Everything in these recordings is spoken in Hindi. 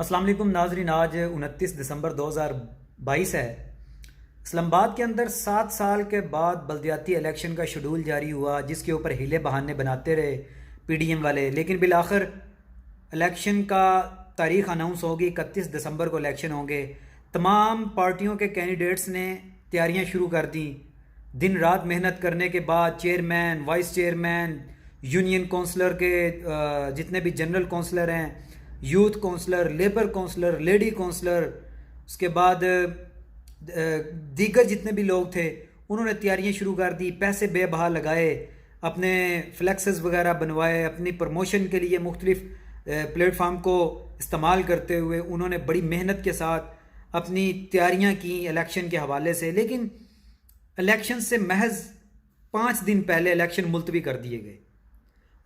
अस्सलाम वालेकुम नाजरीन। आज 29 दिसंबर 2022 है। इस्लामाबाद के अंदर 7 साल के बाद बल्दियाती इलेक्शन का शेड्यूल जारी हुआ, जिसके ऊपर हीले बहाने बनाते रहे पीडीएम वाले, लेकिन बिलाखिर इलेक्शन का तारीख अनाउंस होगी। 31 दिसंबर को इलेक्शन होंगे। तमाम पार्टियों के कैंडिडेट्स ने तैयारियां शुरू कर दी। दिन रात मेहनत करने के बाद chairman, vice chairman, union councillor के जितने भी जनरल कौंसलर हैं, youth councillor, labour councillor, lady councillor, उसके बाद दीगर जितने भी लोग थे, उन्होंने तैयारियां शुरू कर दी। पैसे बेबहा लगाए, अपने फ्लैक्सेस वगैरह बनवाए, अपनी प्रमोशन के लिए मुख्तलिफ प्लेटफार्म को इस्तेमाल करते हुए उन्होंने बड़ी मेहनत के साथ अपनी तैयारियां की इलेक्शन के हवाले से। लेकिन इलेक्शन से महज 5 दिन पहले इलेक्शन मुलतवी कर दिए गए।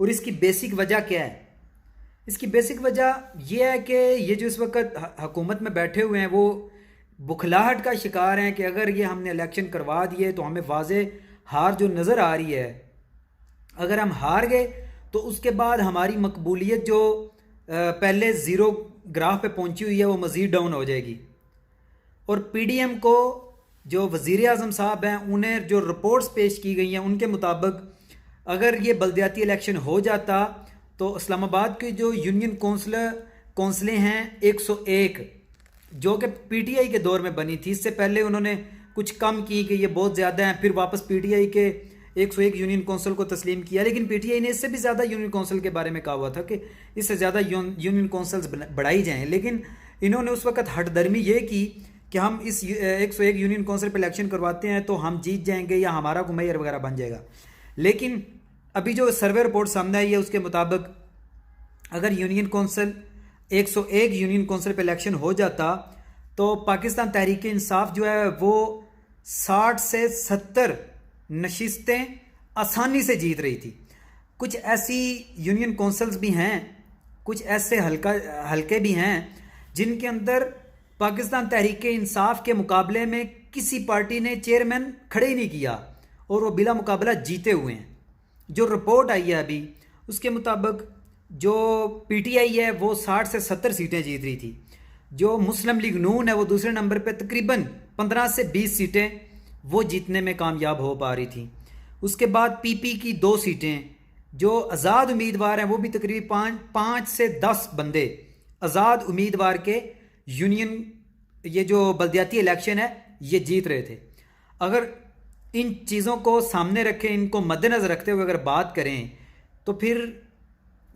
और इसकी बेसिक वजह क्या है? इसकी बेसिक वजह यह है कि ये जो इस वक्त हुकूमत में बैठे हुए हैं, वो बुखलाहट का शिकार हैं कि अगर ये हमने इलेक्शन करवा दिए तो हमें वाजे हार जो नज़र आ रही है, अगर हम हार गए तो उसके बाद हमारी मकबूलियत जो पहले ज़ीरो ग्राफ पे पहुंची हुई है, वो मज़ीद डाउन हो जाएगी। और पीडीएम को जो वज़ीर आज़म साहब हैं, उन्हें जो रिपोर्ट्स पेश की गई हैं, उनके मुताबिक अगर ये बल्दियाती इलेक्शन हो जाता तो इस्लामाबाद की जो यूनियन कौंसलें हैं 101, जो कि पीटीआई के दौर में बनी थी, इससे पहले उन्होंने कुछ कम की कि ये बहुत ज़्यादा हैं, फिर वापस पीटीआई के 101 यूनियन कौंसिल को तस्लीम किया। लेकिन पीटीआई ने इससे भी ज़्यादा यूनियन कौंसिल के बारे में कहा हुआ था कि इससे ज़्यादा यूनियन कौंसिल्स बढ़ाई जाएँ। लेकिन इन्होंने उस वक्त हटदर्मी ये की कि हम इस 101 यूनियन कौंसिल पर इलेक्शन करवाते हैं तो हम जीत जाएंगे या हमारा को मेयर वगैरह बन जाएगा। लेकिन अभी जो सर्वे रिपोर्ट सामने आई है, उसके मुताबिक अगर यूनियन कौंसिल 101 यूनियन कौंसिल पे इलेक्शन हो जाता तो पाकिस्तान तहरीक इंसाफ जो है वो 60 से 70 नशिस्तें आसानी से जीत रही थी। कुछ ऐसी यूनियन कौंसिल्स भी हैं, कुछ ऐसे हल्के भी हैं जिनके अंदर पाकिस्तान तहरीक इंसाफ के मुकाबले में किसी पार्टी ने चेयरमैन खड़े ही नहीं किया और वो बिला मुकाबला जीते हुए हैं। जो रिपोर्ट आई है अभी, उसके मुताबिक जो पीटीआई है वो 60 से 70 सीटें जीत रही थी। जो मुस्लिम लीग नून है वो दूसरे नंबर पे तकरीबन 15 से 20 सीटें वो जीतने में कामयाब हो पा रही थी। उसके बाद पीपी की 2 सीटें, जो आज़ाद उम्मीदवार हैं वो भी तकरीबन 5 से 10 बंदे आज़ाद उम्मीदवार के यूनियन ये जो बल्दियाती इलेक्शन है ये जीत रहे थे। अगर इन चीज़ों को सामने रखें, इनको मद्देनज़र रखते हुए अगर बात करें तो फिर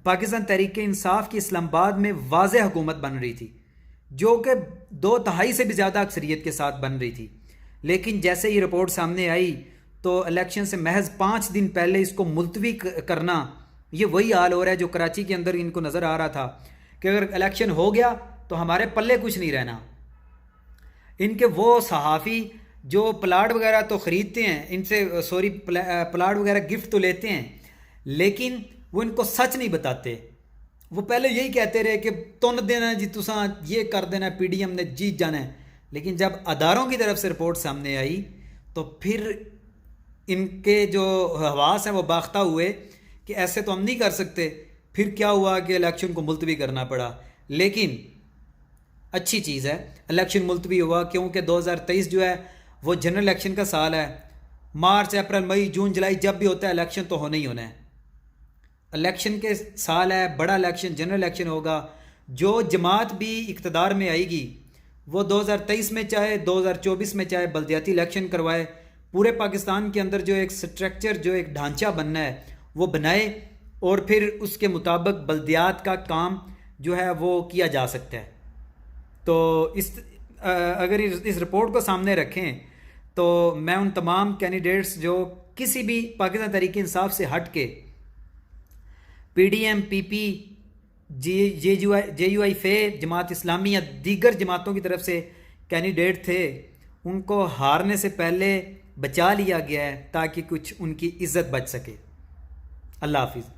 पाकिस्तान तहरीक इंसाफ की इस्लामाबाद में वाज़ेह हुकूमत बन रही थी, जो कि 2/3 से भी ज़्यादा अक्सरियत के साथ बन रही थी। लेकिन जैसे ये रिपोर्ट सामने आई तो इलेक्शन से महज 5 दिन पहले इसको मुलतवी करना, ये वही हाल हो रहा है जो कराची के अंदर इनको नज़र आ रहा था कि अगर इलेक्शन हो गया तो हमारे पल्ले कुछ नहीं रहना। इनके वो सहाफ़ी जो प्लाट वगैरह तो ख़रीदते हैं इनसे, प्लाट वगैरह गिफ्ट तो लेते हैं, लेकिन वो इनको सच नहीं बताते। वो पहले यही कहते रहे कि तुन देना जी, तुसा ये कर देना, पीडीएम ने जीत जाना है। लेकिन जब अदारों की तरफ से रिपोर्ट सामने आई तो फिर इनके जो हवास हैं वो बाख्ता हुए कि ऐसे तो हम नहीं कर सकते। फिर क्या हुआ कि इलेक्शन को मुलतवी करना पड़ा। लेकिन अच्छी चीज़ है इलेक्शन मुलतवी हुआ, क्योंकि 2023 जो है वो जनरल इलेक्शन का साल है। मार्च, अप्रैल, मई, जून, जुलाई जब भी होता है इलेक्शन तो होना ही होना है। इलेक्शन के साल है, बड़ा इलेक्शन, जनरल इलेक्शन होगा। जो जमात भी इक़्तिदार में आएगी वो 2023 में चाहे 2024 में चाहे बल्दियाती इलेक्शन करवाए, पूरे पाकिस्तान के अंदर जो एक स्ट्रक्चर, जो एक ढांचा बनना है वो बनाए और फिर उसके मुताबिक बल्दियात का काम जो है वो किया जा सकता है। तो अगर इस रिपोर्ट को सामने रखें तो मैं उन तमाम कैंडिडेट्स जो किसी भी पाकिस्तान तहरीक इंसाफ से हट के पीडीएम, पीपी, जेयूआई, फे, जमात इस्लामी या दीगर जमातों की तरफ से कैंडिडेट थे, उनको हारने से पहले बचा लिया गया है ताकि कुछ उनकी इज़्ज़त बच सके। अल्लाह हाफिज़।